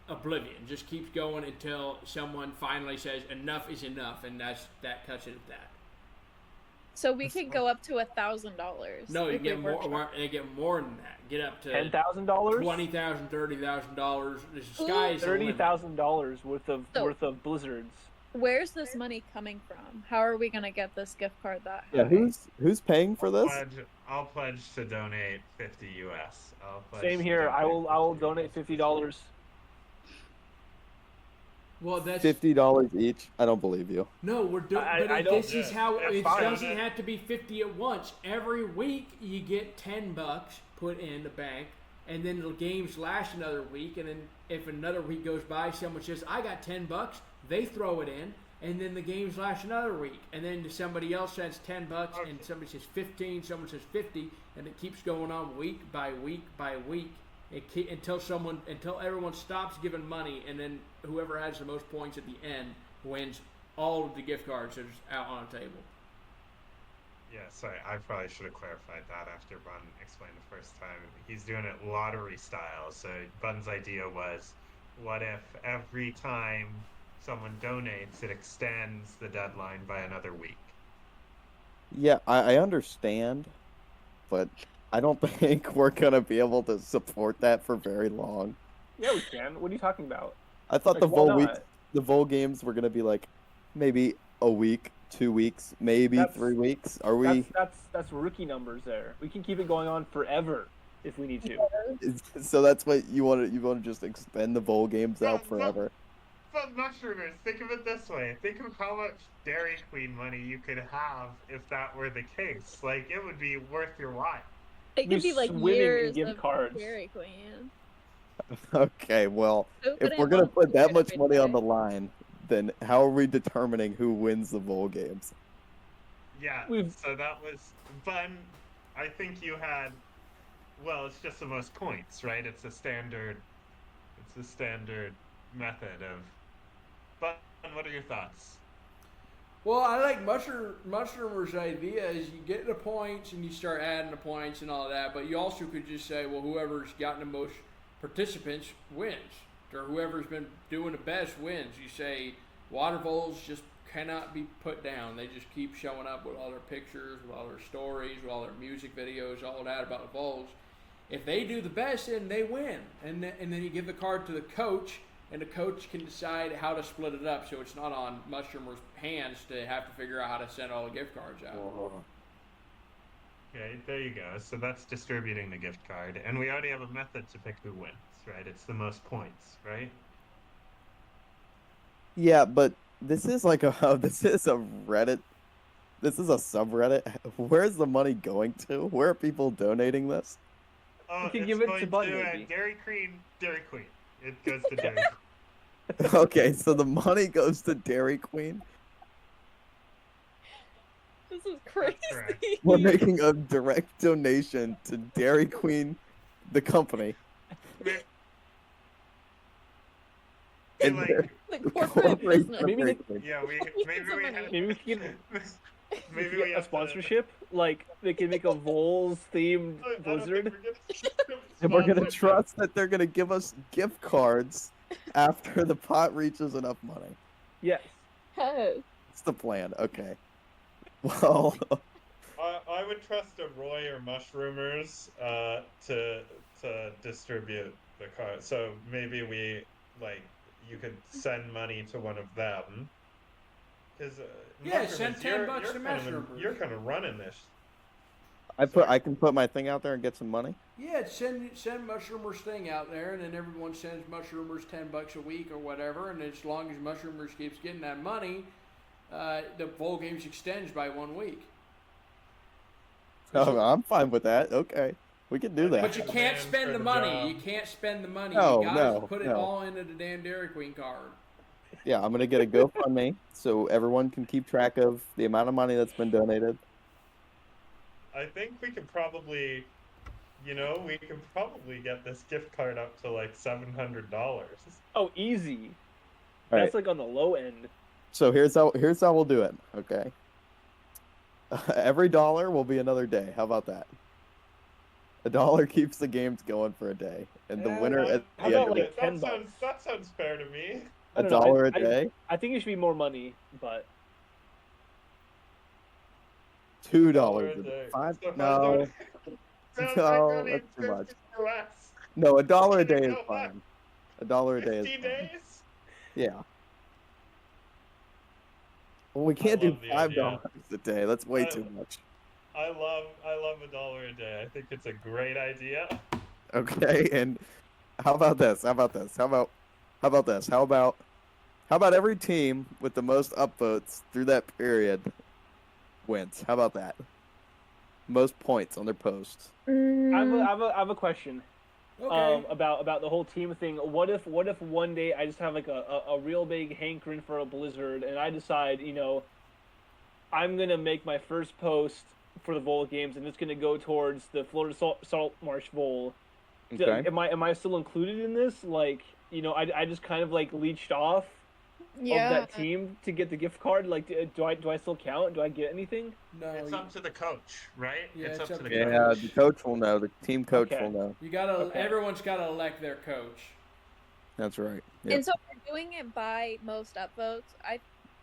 oblivion. Just keeps going until someone finally says enough is enough, and that cuts it at that. So we could go up to $1,000. No, you get more. They get more than that. Get up to $10,000, $20,000, $30,000. The sky is the limit. $30,000 worth of blizzards. Where's this money coming from? How are we gonna get this gift card that high? Yeah, who's paying for this? I'll pledge to donate 50 US. Same here. I will donate $50. Well, that's $50 each. I don't believe you. No, we're doing. This is how it doesn't have to be 50 at once. Every week you get $10 put in the bank, and then the games last another week. And then if another week goes by, someone says, "I got $10," they throw it in, and then the games last another week. And then somebody else sends $10, and somebody says 15, someone says 50, and it keeps going on week by week by week. Until everyone stops giving money, and then whoever has the most points at the end wins all of the gift cards that are out on the table. Yeah, sorry, I probably should have clarified that after Bun explained the first time. He's doing it lottery style. So Bun's idea was, what if every time someone donates, it extends the deadline by another week? Yeah, I understand, but I don't think we're gonna be able to support that for very long. Yeah, we can. What are you talking about? I thought Like, the Vol games were gonna be like maybe a week, 2 weeks, maybe 3 weeks. Are we? That's rookie numbers there. We can keep it going on forever if we need to. So that's what you want to? You want to just expend the Vol games out forever? But mushroomers, think of it this way. Think of how much Dairy Queen money you could have if that were the case. Like, it would be worth your while. It could be like swimming in years gift of cards. Dairy Queen. Okay, well, if we're gonna put that much money on the line, then how are we determining who wins the Vol games? Yeah, so that was Bun. I think you had. Well, it's just the most points, right? It's a standard method of. Bun, what are your thoughts? Well, I like Mushroomer's idea is you get the points and you start adding the points and all that, but you also could just say, well, whoever's gotten the most participants wins, or whoever's been doing the best wins. You say water voles just cannot be put down. They just keep showing up with all their pictures, with all their stories, with all their music videos, all that about the voles. If they do the best, then they win, and then you give the card to the coach, and the coach can decide how to split it up, so it's not on Mushroomers' hands to have to figure out how to send all the gift cards out. Okay, there you go. So that's distributing the gift card, and we already have a method to pick who wins, right? It's the most points, right? Yeah, but this is like this is a subreddit. Where's the money going to? Where are people donating this? Oh, You can it's give it going to Bud, maybe. Dairy Queen. It goes to Dairy Queen. Okay, so the money goes to Dairy Queen. This is crazy. correct. We're making a direct donation to Dairy Queen, the company. And And like, The corporate business. Maybe yeah, Maybe we can maybe get we a have sponsorship. Like they can make a Voles themed blizzard. And we're gonna trust that they're gonna give us gift cards after the pot reaches enough money. Yes. Yes. That's the plan. Okay. Well, I would trust a Roy or Mushroomers to to distribute the card. So maybe you could send money to one of them. Because send $10 to Mushrooms. You're kind of running this. I can put my thing out there and get some money. Yeah, send Mushroomers thing out there, and then everyone sends Mushroomers $10 a week or whatever, and as long as Mushroomers keeps getting that money, the bowl games extends by 1 week. Oh, I'm fine with that. Okay, we can do that. But you can't spend the money. You can't spend the money. No, you gotta no, put it no. all into the damn Dairy Queen card. Yeah, I'm gonna get a GoFundMe so everyone can keep track of the amount of money that's been donated. I think we could probably, get this gift card up to like $700. Oh, easy. All That's right. like on the low end. So here's how we'll do it. Okay. Every dollar will be another day. How about that? $1 keeps the games going for a day, and the winner at How the about, end of like, it, $10? That sounds fair to me. I a don't know, dollar a I- day, I think it should be more money, but $2 a a day. five. So No, Sounds no, like only that's too much. 50 or less. No, $1 a day is Go back. fine. $1 a day is 50 fine. days? Yeah. Well, we can't do love the $5 idea. a day. That's way I- too much. I love $1 a day. I think it's a great idea. Okay, and how about this? How about this? How about this? How about every team with the most upvotes through that period wins? How about that? Most points on their posts. I have a question. Okay. About the whole team thing. What if one day I just have like a real big hankering for a blizzard, and I decide, I'm gonna make my first post for the Vol games, and it's gonna go towards the Florida Salt Marsh Bowl. Okay. Am I still included in this? Like, I just kind of like leached off of that team to get the gift card. Like, do I still count? Do I get anything? No, It's up to the coach, right? Yeah, it's it's up up to the to the Yeah, coach. the coach will know. The team coach Okay. will know. you gotta. Okay. Everyone's gotta elect their coach. That's right. Yep. And so we're doing it by most upvotes.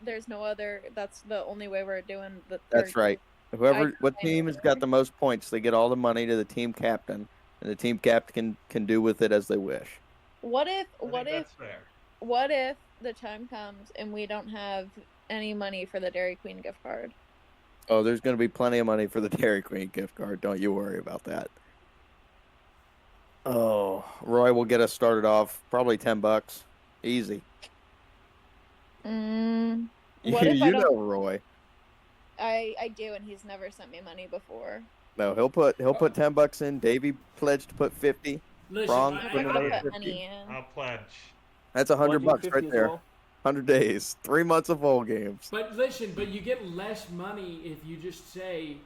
There's no other. That's the only way we're doing the. That's right. What I- team has got the most points, they get all the money to the team captain, and the team captain can do with it as they wish. What if I think that's fair. what if the time comes and we don't have any money for the Dairy Queen gift card? Oh, there's going to be plenty of money for the Dairy Queen gift card. Don't you worry about that. Oh, Roy will get us started off probably $10. Easy. What You if I don't- know Roy. I do, and he's never sent me money before. No, he'll put $10 in. Davey pledged to put 50. Listen, Wrong. I- Put I'll another put 50. money in. I'll pledge. That's $100 150 right as there. well? 100 days, 3 months of bowl games. But listen, you get less money if you just say,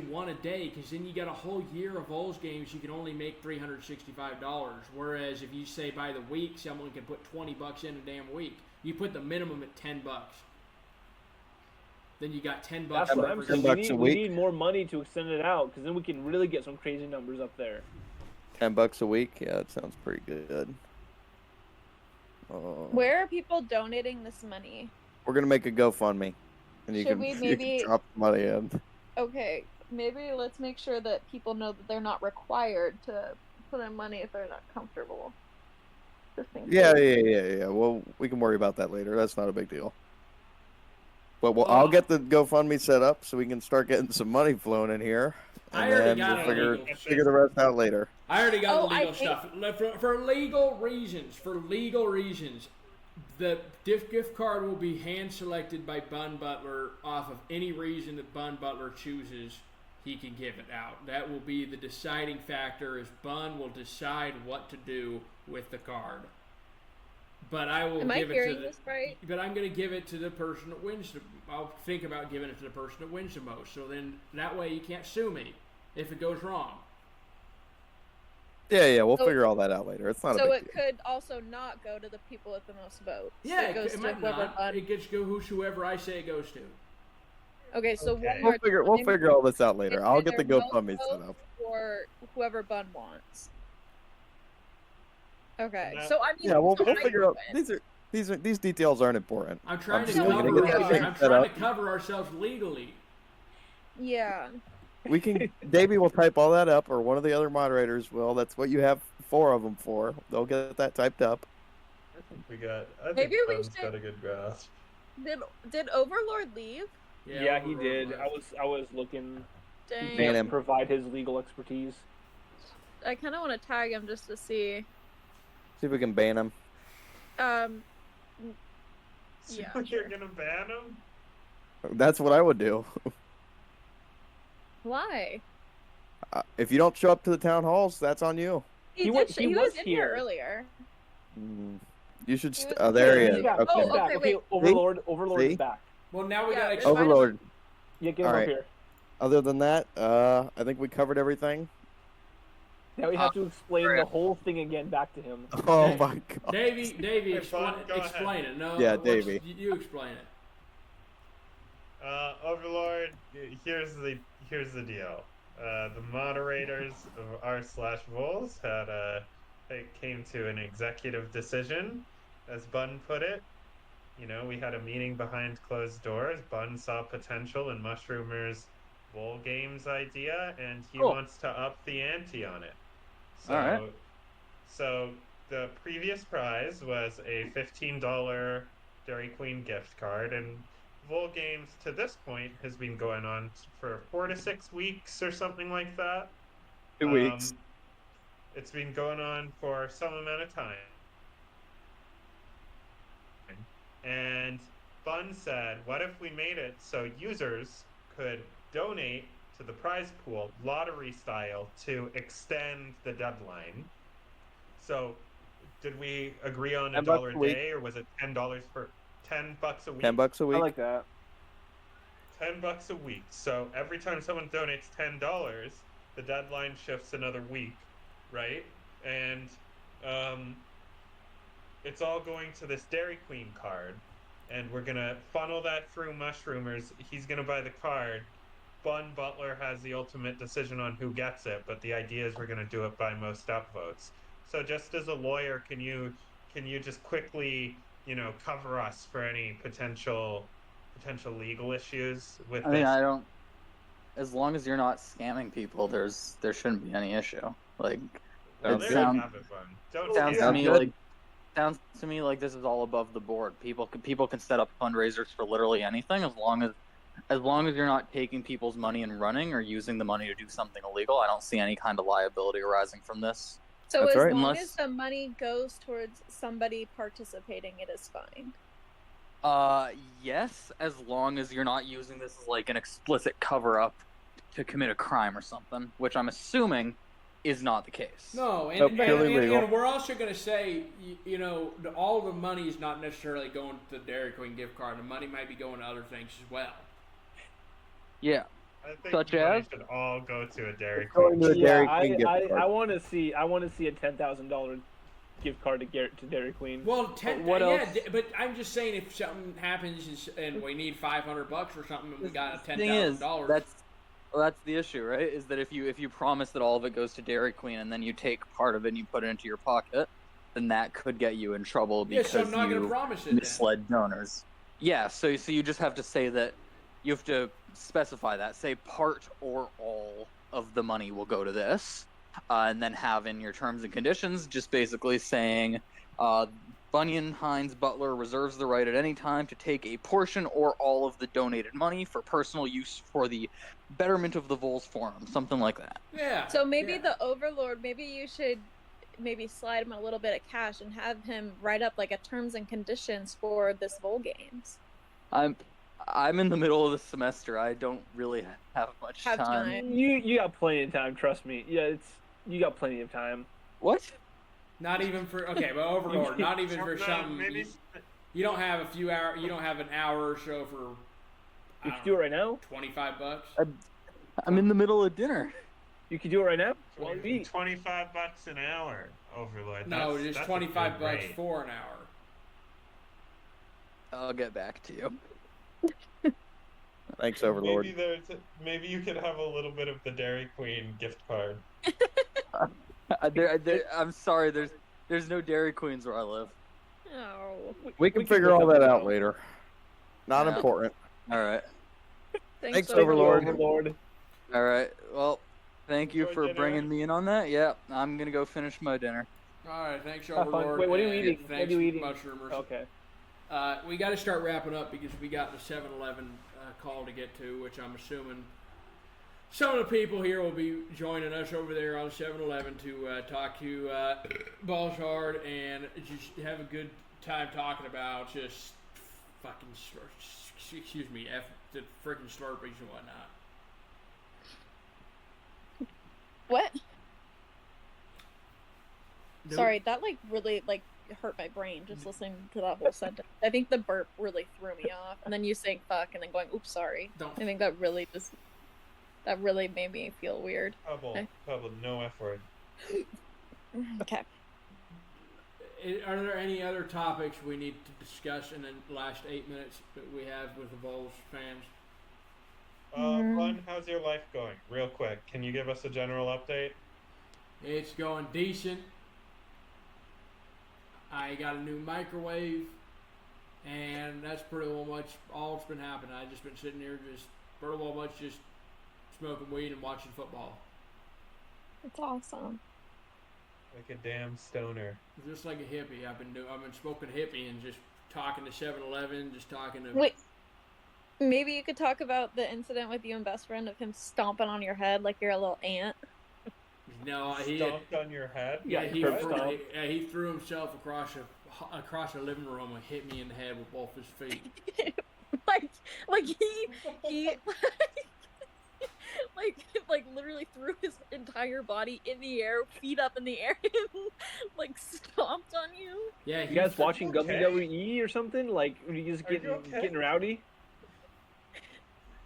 one a day, because then you got a whole year of Voles games. You can only make $365. Whereas if you say by the week, someone can put $20 in a damn week. You put the minimum at $10. Then you got $10 That's what I'm for saying. $10 We a need, week. we need more money to extend it out, because then we can really get some crazy numbers up there. $10 a week. Yeah, that sounds pretty good. Where are people donating this money? We're gonna make a GoFundMe, and you Should can, we you maybe- can drop the money in. Okay, maybe let's make sure that people know that they're not required to put in money if they're not comfortable. Just in Yeah. case. Well, we can worry about that later. That's not a big deal. But I'll get the GoFundMe set up so we can start getting some money flowing in here, I and already then got we'll it legal. figure the rest out later. I already got Oh, the I legal think- stuff. For legal reasons, the gift card will be hand selected by Bun Butler off of any reason that Bun Butler chooses. He can give it out. That will be the deciding factor. Is Bun will decide what to do with the card. But I will Am I give it hearing to the. this right? But I'm going to give it to the person that wins. I'll think about giving it to the person that wins the most. So then that way you can't sue me if it goes wrong. Yeah, we'll So- figure all that out later. It's not a So big it deal. could also not go to the people with the most votes. Yeah, it goes it to might whoever not. Bun. It gets go whoever I say it goes to. Okay, so Okay. one We'll more we'll time, figure all this out later. it's I'll get the either most GoFundMe set votes up. or whoever Bun wants. Okay, That- so I mean, Yeah, we'll so I figure out. win. These details aren't important. I'm trying to just gonna cover. get that thing I'm set trying up. to cover ourselves legally. Yeah. We can. Davey will type all that up, or one of the other moderators will. That's what you have 4 of them for. They'll get that typed up. I think Maybe we Bun's should- got a good grasp. Did Overlord leave? Yeah, he Overlord did. left. I was looking Dang. Ban to him. provide his legal expertise. I kind of want to tag him just to see. See if we can ban him. So Yeah, you're sure. gonna ban him? That's what I would do. Why? If you don't show up to the town halls, that's on you. He He was was in here here. earlier. You should. He was- Oh, there he Yeah, is. He's back. Okay. He's back. okay, Okay, wait. Overlord See? is back. Well, now we Yeah, gotta it's fine. Overlord. Yeah, get him All up right. here. Other than that, I think we covered everything. Now we have to explain the whole thing again back to him. Oh Hey, my god. Davey, Hey, explain, Bud, go ahead. explain it. No, Yeah, what's- Davey. You explain it. Overlord, here's the deal. The moderators of r/Voles had they came to an executive decision, as Bun put it. You know, we had a meeting behind closed doors. Bun saw potential in Mushroomers' Vol Games idea, and he Cool. wants to up the ante on it. So, Alright. so the previous prize was a $15 Dairy Queen gift card, and Vol Games to this point has been going on for 4 to 6 weeks or something like that. 2 weeks. It's been going on for some amount of time. And Bun said, what if we made it so users could donate to the prize pool, lottery style, to extend the deadline? So, did we agree on $10 $1 a a week. day, or was it $10 for $10 a week? $10 a I week. like that. $10 a week. So every time someone donates $10, the deadline shifts another week, right? And it's all going to this Dairy Queen card, and we're gonna funnel that through Mushroomers. He's gonna buy the card. Bun Butler has the ultimate decision on who gets it, but the idea is we're gonna do it by most upvotes. So just as a lawyer, can you just quickly, cover us for any potential legal issues with I mean, this? I don't. As long as you're not scamming people, there shouldn't be any issue. Like, Well, it there you sounds have it, Bun. Don't sounds scam to me good. like this is all above the board. People can set up fundraisers for literally anything as long as you're not taking people's money and running or using the money to do something illegal. I don't see any kind of liability arising from this. So That's as right. long Unless- as the money goes towards somebody participating, it is fine. Yes, as long as you're not using this as like an explicit cover up to commit a crime or something, which I'm assuming is not the case. No, and, Nope, and, purely and, legal. and we're also going to say, all the money is not necessarily going to the Dairy Queen gift card. The money might be going to other things as well. Yeah. I think Such money as? should all go to a Dairy It's going Queen. to a Dairy Yeah, Queen gift I card. want to see a $10,000 gift card to Dairy Queen. Well, What else? but I'm just saying if something happens and we need $500 or something and we got a Thing is, $10,000. that's the issue, right? Is that if you promise that all of it goes to Dairy Queen and then you take part of it and you put it into your pocket, then that could get you in trouble yeah, because so I'm not going to you promise it. Then. misled donors. Yeah, so you just have to say that you have to specify that. Say part or all of the money will go to this, and then have in your terms and conditions just basically saying, Bunyan Hines Butler reserves the right at any time to take a portion or all of the donated money for personal use for the betterment of the Voles Forum, something like that. Yeah. So maybe yeah. the Overlord, maybe you should slide him a little bit of cash and have him write up like a terms and conditions for this Vol Games. I'm in the middle of the semester. I don't really have much Have time. You got plenty of time, trust me. Yeah, you got plenty of time. What? Not even for but Overlord. Not even for No, something. maybe You don't have a few hours. You don't have an hour or so for. You can do it right now. $25. I'm in the middle of dinner. You can do it right now. Well, $25 an hour, Overlord. No, That's just a $25 good rate. for an hour. I'll get back to you. Thanks, Overlord. Maybe you could have a little bit of the Dairy Queen gift card. I'm sorry. There's no Dairy Queens where I live. Oh, We can we figure look all up that the out bill. later. Not Yeah. important. All right. Thanks, Overlord. Overlord. Overlord. All right. Well, thank you Enjoy for dinner. bringing me in on that. Yeah, I'm gonna go finish my dinner. All right, thanks, Have fun. Overlord. Wait, what are you and eating? What Thanks, are you eating? Mushroomers. Okay. We got to start wrapping up because we got the 7-Eleven call to get to, which I'm assuming some of the people here will be joining us over there on 7-Eleven to talk to Balls Hard and just have a good time talking about just fucking, excuse me, the freaking Slurpees and whatnot. What? Nope. Sorry, that like really like hurt my brain just listening to that whole sentence. I think the burp really threw me off, and then you saying "fuck" and then going "oops, sorry." Don't. I think that really made me feel weird. Pebble, no F word. Okay. Are there any other topics we need to discuss in the last 8 minutes that we have with the Voles fans? Bun, how's your life going? Real quick, can you give us a general update? It's going decent. I got a new microwave, and that's pretty well much all that's been happening. I've just been sitting here just pretty well much just smoking weed and watching football. It's awesome. Like a damn stoner. Just like a hippie. I've been smoking hippie and just talking to 7-Eleven, just talking to... Wait. Maybe you could talk about the incident with you and best friend of him stomping on your head like you're a little ant. No, Stomped on your head? Yeah, Yeah, he threw himself across a living room and hit me in the head with both his feet. like he like literally threw his entire body in the air, feet up in the air, and like stomped on you. Yeah, You guys watching okay. WWE or something? Like, are you just Are you getting rowdy?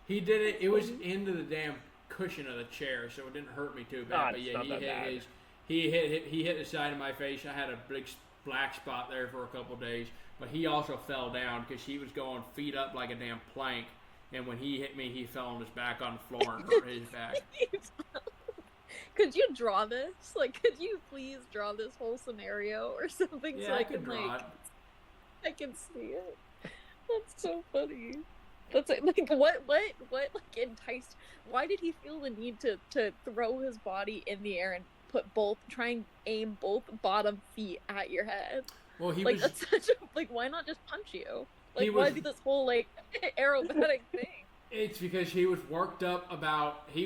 He did it. It was into the damn cushion of the chair, so it didn't hurt me too bad. But it's yeah, not that bad. he hit the side of my face. I had a big black spot there for a couple of days. But he also fell down because he was going feet up like a damn plank. And when he hit me, he fell on his back on the floor and hurt his back. Could you draw this? Like, could you please draw this whole scenario or something Yeah, so I I could can draw like it. I can see it. That's so funny. That's like what like enticed? Why did he feel the need to throw his body in the air and try and aim both bottom feet at your head? Well, he Like was. that's such a like. Why not just punch you? Like why do this whole like aerobatic thing? It's because he was worked up about. He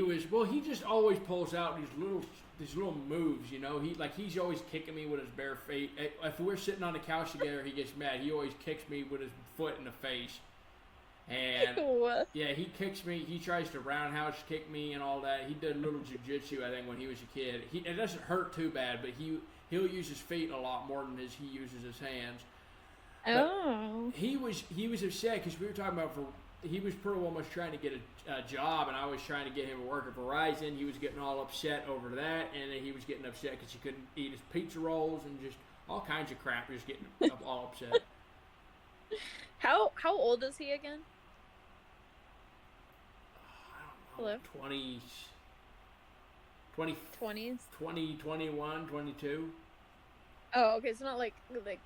just always pulls out these little moves, you know. He's always kicking me with his bare feet. If we're sitting on the couch together, he gets mad. He always kicks me with his foot in the face. And What? yeah, he kicks me. He tries to roundhouse kick me and all that. He did a little jiu-jitsu, I think, when he was a kid. It doesn't hurt too bad, but he'll use his feet a lot more than he uses his hands. Oh. He was upset because we were talking about he was pretty well much trying to get a job, and I was trying to get him to work at Verizon. He was getting all upset over that, and then he was getting upset because he couldn't eat his pizza rolls and just all kinds of crap. He was getting all upset. How old is he again? I don't know, 20, 20s. 20, 21, 22. Oh, okay. So not like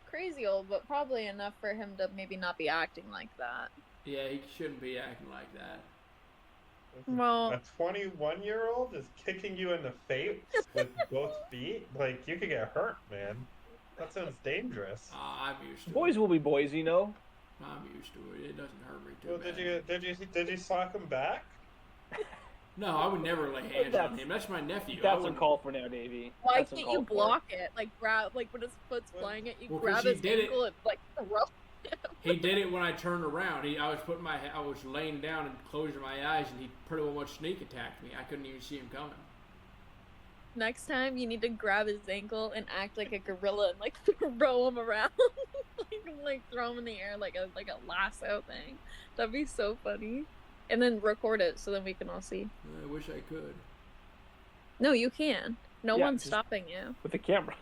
crazy old, but probably enough for him to maybe not be acting like that. Yeah, he shouldn't be acting like that. Well, A 21-year-old is kicking you in the face with both feet? Like, you could get hurt, man. That sounds dangerous. I'm used to Boys it. will be boys, you know. I'm used to it. It doesn't hurt me too Well, bad. did you sock him back? No, I would never lay hands on That's- him. That's my nephew. I That's wouldn't- uncalled for now, Davey. why That's can't you uncalled for. block it? Like grab, like when his foot's Well, flying at you, well, 'cause grab he his did it- ankle and like throw. He did it when I turned around. I was laying down and closing my eyes, and he pretty well much sneak attacked me. I couldn't even see him coming. Next time, you need to grab his ankle and act like a gorilla and like throw him around, like throw him in the air like a lasso thing. That'd be so funny. And then record it so then we can all see. I wish I could. No, you can. No Yeah, one's just- stopping you. With the camera.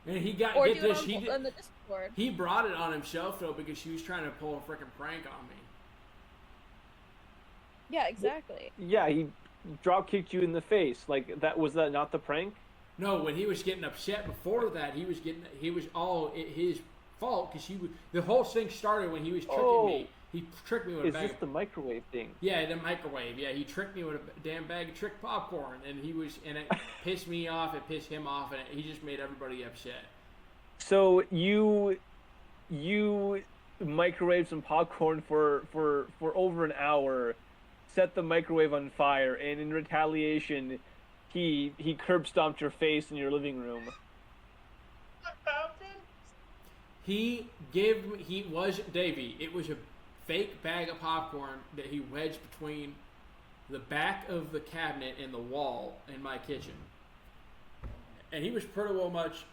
And he got Or get do this. it on the Discord. He brought it on himself though because he was trying to pull a freaking prank on me. Yeah, exactly. Yeah, he drop kicked you in the face. Like that was that not the prank? No, when he was getting upset before that, he was all his fault because the whole thing started when he was kicking me. He tricked me with a Is bag. this the microwave thing? Yeah, the microwave. Yeah, he tricked me with a damn bag of trick popcorn, and it pissed me off. It pissed him off, and he just made everybody upset. So you microwaved some popcorn for over an hour, set the microwave on fire, and in retaliation, he curb stomped your face in your living room. What happened? Davey. It was a fake bag of popcorn that he wedged between the back of the cabinet and the wall in my kitchen. And he was pretty well much,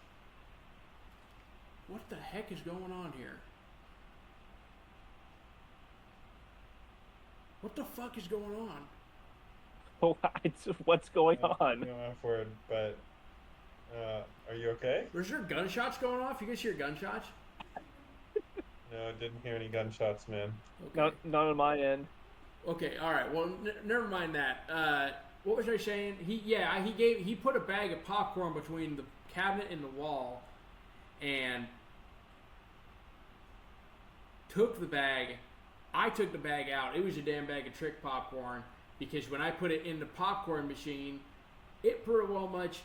what the heck is going on here? What the fuck is going on? Oh, what's going on? I'm off word, but are you okay? Was there gunshots going off? You guys hear gunshots? No, didn't hear any gunshots, man. Okay. Not on my end. Okay, all right. Well, never mind that. What was I saying? He put a bag of popcorn between the cabinet and the wall, and took the bag. I took the bag out. It was a damn bag of trick popcorn because when I put it in the popcorn machine, it pretty well much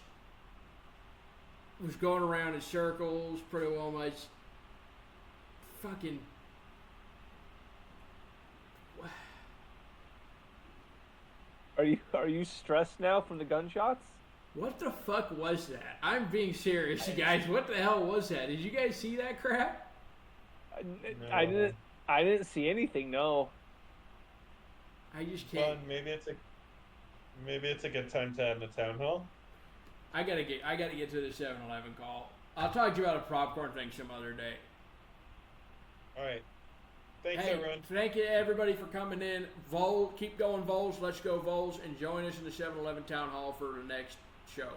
was going around in circles. Pretty well much. Fucking. Are you stressed now from the gunshots? What the fuck was that? I'm being serious, you guys. What the hell was that? Did you guys see that crap? I didn't see anything. No. I just Well, can't. maybe it's a good time to end the town hall. I gotta get to the 7-Eleven call. I'll talk to you about a popcorn thing some other day. All right. Thanks, Hey, everyone. thank you everybody for coming in. Keep going Voles. Let's go Voles, and join us in the 7-Eleven town hall for the next show.